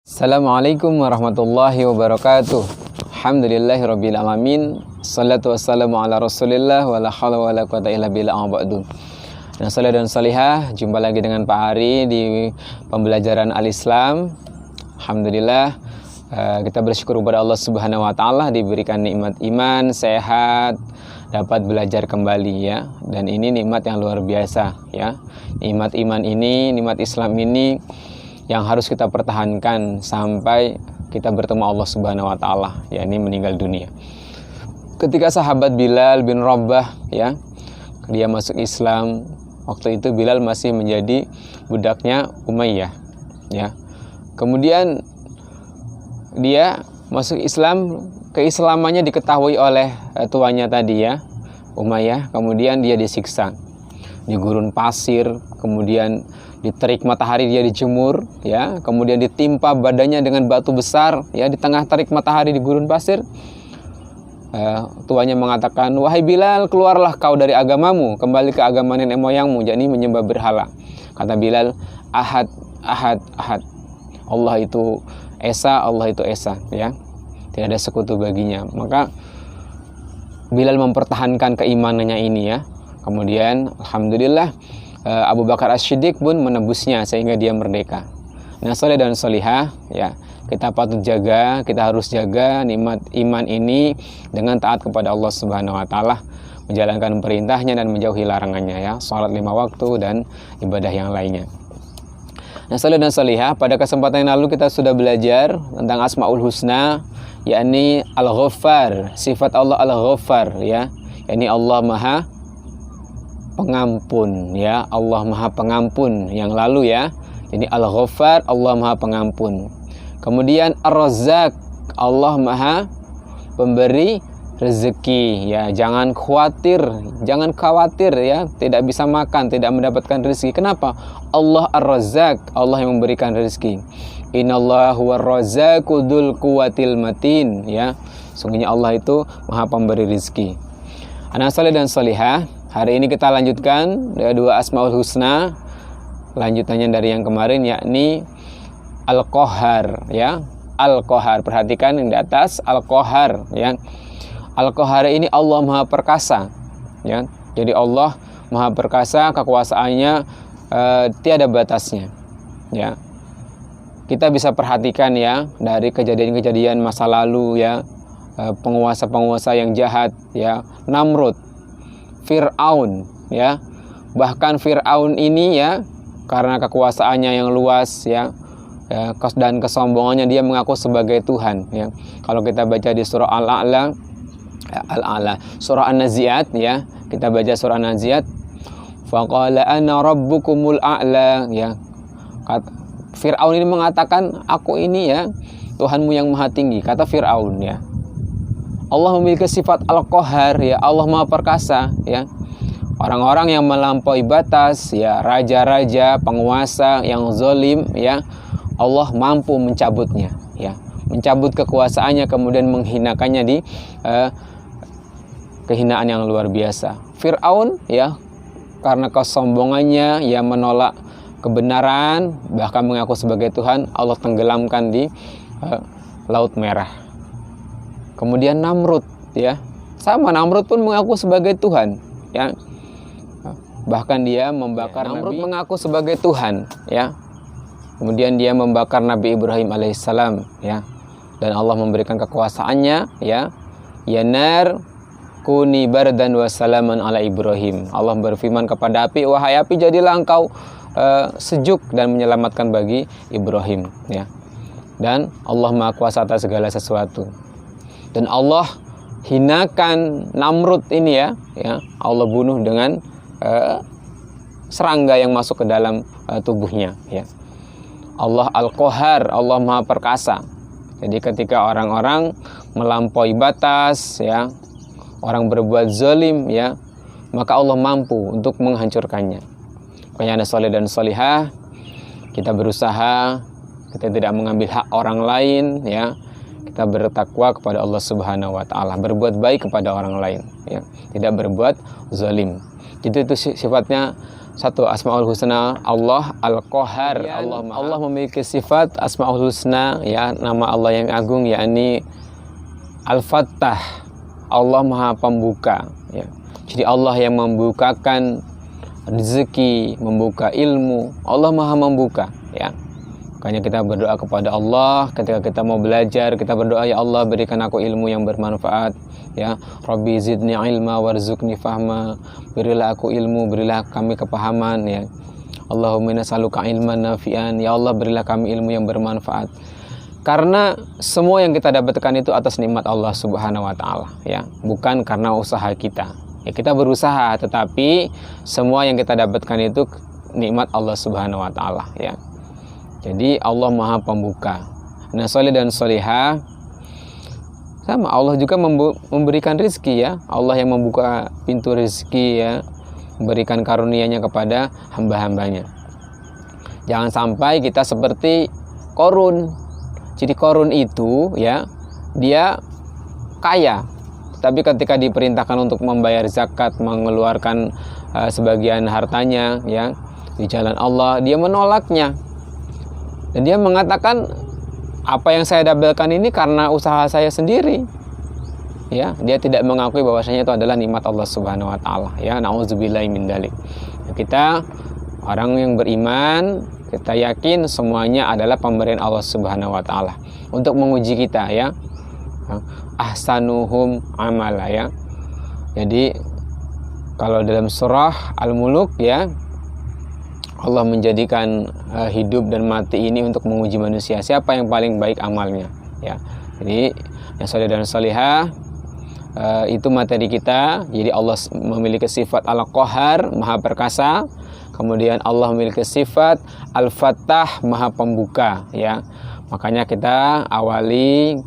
Assalamualaikum warahmatullahi wabarakatuh. Alhamdulillahirabbil alamin. Shalatu wassalamu ala Rasulillah wala haula wala quwata illa billah ba'du. Dan salih dan salihah, jumpa lagi dengan Pak Hari di pembelajaran Al-Islam. Alhamdulillah, kita bersyukur kepada Allah Subhanahu wa taala diberikan nikmat iman, sehat, dapat belajar kembali ya. Dan ini nikmat yang luar biasa ya. Nikmat iman ini, nikmat Islam ini yang harus kita pertahankan sampai kita bertemu Allah Subhanahu wa taala, yakni meninggal dunia. Ketika sahabat Bilal bin Rabah ya, dia masuk Islam, waktu itu Bilal masih menjadi budaknya Umayyah ya. Kemudian dia masuk Islam, keislamannya diketahui oleh tuannya tadi ya, Umayyah. Kemudian dia disiksa di gurun pasir, kemudian diterik matahari dia dijemur ya, kemudian ditimpa badannya dengan batu besar ya, di tengah terik matahari di gurun pasir. Tuannya mengatakan, "Wahai Bilal, keluarlah kau dari agamamu, kembali ke agama nenek moyangmu, yakni menyembah berhala." Kata Bilal, "Ahad, ahad, ahad. Allah itu esa, Allah itu esa ya. Tidak ada sekutu baginya." Maka Bilal mempertahankan keimanannya ini ya. Kemudian alhamdulillah Abu Bakar As-Siddiq pun menebusnya sehingga dia merdeka. Nah, saleh dan salihah ya, kita patut jaga, kita harus jaga nikmat iman ini dengan taat kepada Allah Subhanahu wa taala, menjalankan perintahnya dan menjauhi larangannya ya, salat 5 waktu dan ibadah yang lainnya. Nah, saleh dan salihah, pada kesempatan yang lalu kita sudah belajar tentang Asmaul Husna, yakni Al-Ghaffar, sifat Allah Al-Ghaffar ya, yakni Allah Maha Pengampun ya, Allah Maha Pengampun yang lalu ya. Jadi Al-Ghaffar, Allah Maha Pengampun. Kemudian Ar-Razzaq, Allah Maha Pemberi rezeki ya. Jangan khawatir ya, tidak bisa makan, tidak mendapatkan rezeki. Kenapa? Allah Ar-Razzaq, Allah yang memberikan rezeki. Innallaha huwar-razzaqu dzul quwwatil matin ya. Sungguhnya Allah itu Maha Pemberi rezeki. Anak saleh dan salihah, hari ini kita lanjutkan dua Asmaul Husna, lanjutannya dari yang kemarin, yakni Al-Qahhar ya. Al-Qahhar, perhatikan yang di atas, Al-Qahhar ya. Al-Qahhar ini Allah Maha Perkasa ya. Jadi Allah Maha Perkasa, kekuasaannya tiada batasnya ya. Kita bisa perhatikan ya dari kejadian-kejadian masa lalu ya, penguasa-penguasa yang jahat ya, Namrud, Fir'aun ya. Bahkan Fir'aun ini ya, karena kekuasaannya yang luas ya, dan kesombongannya, dia mengaku sebagai Tuhan ya. Kalau kita baca di surah Al-A'la, surah An-Nazi'at ya, kita baca surah An-Nazi'at, faqala ana rabbukumul a'la ya. Fir'aun ini mengatakan, aku ini ya Tuhanmu yang maha tinggi, kata Fir'aun ya. Allah memiliki sifat Al-Qahhar ya, Allah Maha Perkasa ya. Orang-orang yang melampaui batas ya, raja-raja, penguasa yang zalim ya, Allah mampu mencabutnya ya, mencabut kekuasaannya, kemudian menghinakannya di kehinaan yang luar biasa. Fir'aun ya, karena kesombongannya ya, menolak kebenaran, bahkan mengaku sebagai Tuhan, Allah tenggelamkan di Laut Merah. Kemudian Namrud ya, sama, Namrud pun mengaku sebagai Tuhan ya. Bahkan dia membakar Namrud mengaku sebagai Tuhan ya. Kemudian dia membakar Nabi Ibrahim alaihissalam ya. Dan Allah memberikan kekuasaannya ya. Ya nar kuni bardan wa salaman ala Ibrahim. Allah berfirman kepada api, wahai api, jadilah engkau sejuk dan menyelamatkan bagi Ibrahim ya. Dan Allah Maha Kuasa atas segala sesuatu. Dan Allah hinakan Namrud ini ya, Allah bunuh dengan serangga yang masuk ke dalam tubuhnya ya. Allah Al-Qahhar, Allah Maha Perkasa. Jadi ketika orang-orang melampaui batas ya, orang berbuat zalim ya, maka Allah mampu untuk menghancurkannya. Makanya ada saleh dan salihah, kita berusaha, kita tidak mengambil hak orang lain ya. Kita bertakwa kepada Allah Subhanahu wa taala, berbuat baik kepada orang lain ya, tidak berbuat zalim. Itu sifatnya Satu, Asmaul Husna Allah Al-Qahar. Allah memiliki sifat Asmaul Husna, ya, nama Allah yang agung, yakni Al-Fattah. Allah Maha Pembuka, ya. Jadi Allah yang membukakan rezeki, membuka ilmu. Allah Maha membuka, ya. Makanya kita berdoa kepada Allah ketika kita mau belajar, kita berdoa, ya Allah berikan aku ilmu yang bermanfaat, ya. Rabbi zidni ilma warzuqni fahma. Berilah aku ilmu, berilah kami kepahaman, ya. Allahumma nas'aluka ilman nafi'an. Ya Allah berilah kami ilmu yang bermanfaat. Karena semua yang kita dapatkan itu atas nikmat Allah Subhanahu wa taala, ya. Bukan karena usaha kita. Ya, kita berusaha, tetapi semua yang kita dapatkan itu nikmat Allah Subhanahu wa taala, ya. Jadi Allah Maha Pembuka. Nah, soleh dan solihah sama, Allah juga memberikan rizki, ya. Allah yang membuka pintu rizki, ya, memberikan karunia-Nya kepada hamba-hambanya. Jangan sampai kita seperti Qarun. Jadi Qarun itu, ya, dia kaya, tapi ketika diperintahkan untuk membayar zakat, mengeluarkan sebagian hartanya, ya, di jalan Allah, dia menolaknya. Dan dia mengatakan, apa yang saya dapatkan ini karena usaha saya sendiri, ya. Dia tidak mengakui bahwasanya itu adalah nikmat Allah Subhanahu wa taala, ya. Nauzubillahi min dzalik. Kita orang yang beriman, kita yakin semuanya adalah pemberian Allah Subhanahu wa taala untuk menguji kita, ya. Ahsanuhum amala, ya. Jadi kalau dalam surah Al-Muluk, ya, Allah menjadikan hidup dan mati ini untuk menguji manusia, siapa yang paling baik amalnya, ya. Jadi yang saleh dan salihah, itu materi kita. Jadi Allah memiliki sifat Al-Qahar, Maha Perkasa. Kemudian Allah memiliki sifat Al-Fattah, Maha Pembuka, ya. Makanya kita awali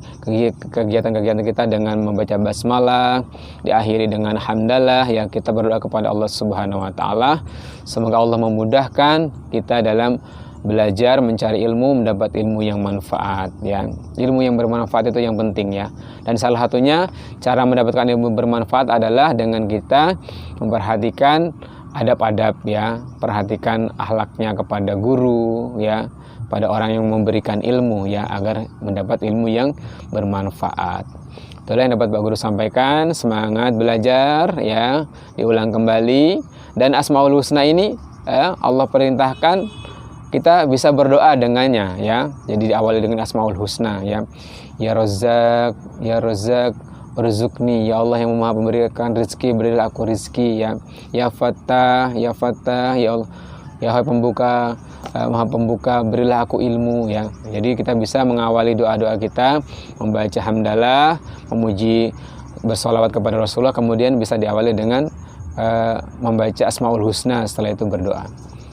kegiatan-kegiatan kita dengan membaca basmalah, diakhiri dengan hamdalah, ya. Kita berdoa kepada Allah Subhanahu wa taala. Semoga Allah memudahkan kita dalam belajar, mencari ilmu, mendapat ilmu yang manfaat, ya. Ilmu yang bermanfaat itu yang penting, ya. Dan salah satunya cara mendapatkan ilmu bermanfaat adalah dengan kita memperhatikan adab-adab, ya. Perhatikan akhlaknya kepada guru, ya, pada orang yang memberikan ilmu, ya, agar mendapat ilmu yang bermanfaat. Itulah yang dapat Pak Guru sampaikan. Semangat belajar, ya, diulang kembali. Dan Asmaul Husna ini, ya, Allah perintahkan kita bisa berdoa dengannya, ya. Jadi diawali dengan Asmaul Husna, ya. Ya Razzaq, ya Razzaq, Urzuqni, ya Allah yang Maha memberikan rezeki, berilah aku rezeki, ya. Ya Fattah, ya Fattah, ya Allah, ya Pembuka, Maha Pembuka, berilah aku ilmu, ya. Jadi kita bisa mengawali doa-doa kita, membaca hamdalah, memuji, bersolawat kepada Rasulullah, kemudian bisa diawali dengan membaca Asmaul Husna, setelah itu berdoa.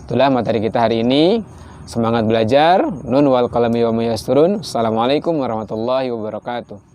Itulah materi kita hari ini. Semangat belajar. Nun wal qalami wa ma yasturun. Assalamualaikum warahmatullahi wabarakatuh.